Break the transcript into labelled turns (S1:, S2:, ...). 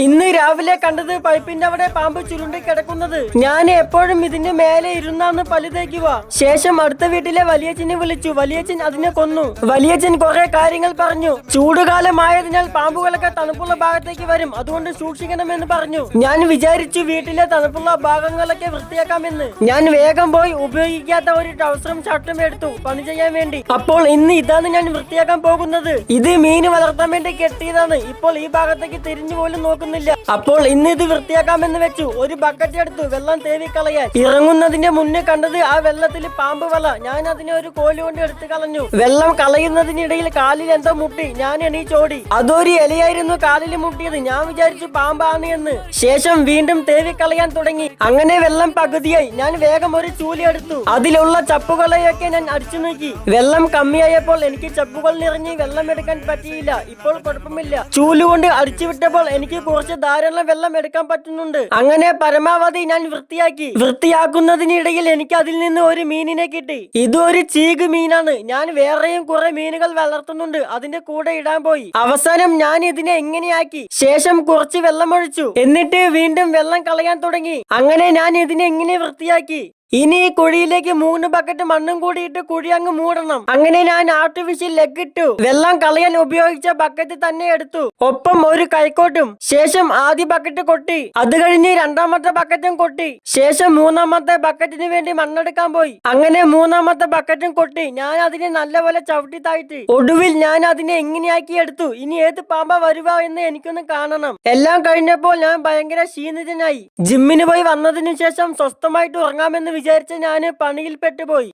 S1: ഇന്ന് രാവിലെ കണ്ടത് പൈപ്പിന്റെ അവിടെ പാമ്പ് ചുരുണ്ടി കിടക്കുന്നത്. ഞാൻ എപ്പോഴും ഇതിന്റെ മേലെ ഇരുന്നാന്ന് പല്ല് തേക്കുക. ശേഷം അടുത്ത വീട്ടിലെ വലിയച്ഛനെ വിളിച്ചു. വലിയച്ഛൻ അതിനെ കൊന്നു. വലിയച്ഛൻ കുറെ കാര്യങ്ങൾ പറഞ്ഞു. ചൂടുകാലമായതിനാൽ പാമ്പുകളൊക്കെ തണുപ്പുള്ള ഭാഗത്തേക്ക് വരും, അതുകൊണ്ട് സൂക്ഷിക്കണമെന്ന് പറഞ്ഞു. ഞാൻ വിചാരിച്ചു വീട്ടിലെ തണുപ്പുള്ള ഭാഗങ്ങളൊക്കെ വൃത്തിയാക്കാമെന്ന്. ഞാൻ വേഗം പോയി ഉപയോഗിക്കാത്ത ഒരു ട്രൗസറും ഷർട്ടും എടുത്തു പണി ചെയ്യാൻ വേണ്ടി. അപ്പോൾ ഇന്ന് ഇതാണ് ഞാൻ വൃത്തിയാക്കാൻ പോകുന്നത്. ഇത് മീൻ വളർത്താൻ വേണ്ടി കെട്ടിയതാണ്. ഇപ്പോൾ ഈ ഭാഗത്തേക്ക് തിരിഞ്ഞു പോലും നോക്കുന്നു. അപ്പോൾ ഇന്ന് ഇത് വൃത്തിയാക്കാമെന്ന് വെച്ചു. ഒരു ബക്കറ്റ് എടുത്തു വെള്ളം തേവിക്കളയാൻ. ഇറങ്ങുന്നതിന്റെ മുന്നേ കണ്ടത് ആ വെള്ളത്തിൽ പാമ്പ് വല. ഞാൻ അതിനെ ഒരു കോല് കൊണ്ട് എടുത്തു കളഞ്ഞു. വെള്ളം കളയുന്നതിനിടയിൽ കാലിൽ എന്തോ മുട്ടി. ഞാൻ എണീച്ചോടി. അതൊരു ഇലയായിരുന്നു കാലിൽ മുട്ടിയത്. ഞാൻ വിചാരിച്ചു പാമ്പാണ് എന്ന്. ശേഷം വീണ്ടും തേവിക്കളയാൻ തുടങ്ങി. അങ്ങനെ വെള്ളം പകുതിയായി. ഞാൻ വേഗം ഒരു ചൂലി എടുത്തു. അതിലുള്ള ചപ്പുകളെയൊക്കെ ഞാൻ അടിച്ചു നോക്കി. വെള്ളം കമ്മിയായപ്പോൾ എനിക്ക് ചപ്പുകൾ നിറഞ്ഞ് വെള്ളം എടുക്കാൻ പറ്റിയില്ല. ഇപ്പോൾ കുഴപ്പമില്ല. ചൂലുകൊണ്ട് അടിച്ചു വിട്ടപ്പോൾ എനിക്ക് കുറച്ച് ധാരാളം വെള്ളം എടുക്കാൻ പറ്റുന്നുണ്ട്. അങ്ങനെ പരമാവധി ഞാൻ വൃത്തിയാക്കി. വൃത്തിയാക്കുന്നതിനിടയിൽ എനിക്ക് അതിൽ നിന്ന് ഒരു മീനിനെ കിട്ടി. ഇതൊരു ചീഗ് മീനാണ്. ഞാൻ വേറെയും കുറെ മീനുകൾ വളർത്തുന്നുണ്ട്, അതിന്റെ കൂടെ ഇടാൻ പോയി. അവസാനം ഞാൻ ഇതിനെ എങ്ങനെയാക്കി. ശേഷം കുറച്ച് വെള്ളം ഒഴിച്ചു. എന്നിട്ട് വീണ്ടും വെള്ളം കളയാൻ തുടങ്ങി. അങ്ങനെ ഞാൻ ഇതിനെ എങ്ങനെ വൃത്തിയാക്കി. ഇനി ഈ കുഴിയിലേക്ക് 3 ബക്കറ്റ് മണ്ണും കൂടി ഇട്ട് കുഴി അങ്ങ് മൂടണം. അങ്ങനെ ഞാൻ ആർട്ടിഫിഷ്യൽ ലെഗ് ഇട്ടു. വെള്ളം കളയാൻ ഉപയോഗിച്ച ബക്കറ്റ് തന്നെ എടുത്തു, ഒപ്പം ഒരു കൈക്കോട്ടും. ശേഷം ആദ്യ ബക്കറ്റ് കൊട്ടി. അത് കഴിഞ്ഞ് രണ്ടാമത്തെ ബക്കറ്റും കൊട്ടി. ശേഷം മൂന്നാമത്തെ ബക്കറ്റിന് വേണ്ടി മണ്ണെടുക്കാൻ പോയി. അങ്ങനെ മൂന്നാമത്തെ ബക്കറ്റും കൊട്ടി. ഞാൻ അതിനെ നല്ലപോലെ ചവിട്ടി താഴ്ത്തി. ഒടുവിൽ ഞാൻ അതിനെ എങ്ങനെയാക്കി എടുത്തു. ഇനി ഏത് പാമ്പ വരുക എന്ന് എനിക്കൊന്ന് കാണണം. എല്ലാം കഴിഞ്ഞപ്പോൾ ഞാൻ ഭയങ്കര ക്ഷീണിതനായി. ജിമ്മിന് പോയി വന്നതിനു ശേഷം സ്വസ്ഥമായിട്ട് ഉറങ്ങാമെന്ന് വിചാരിച്ച ഞാന് പണിയിൽ പെട്ടുപോയി.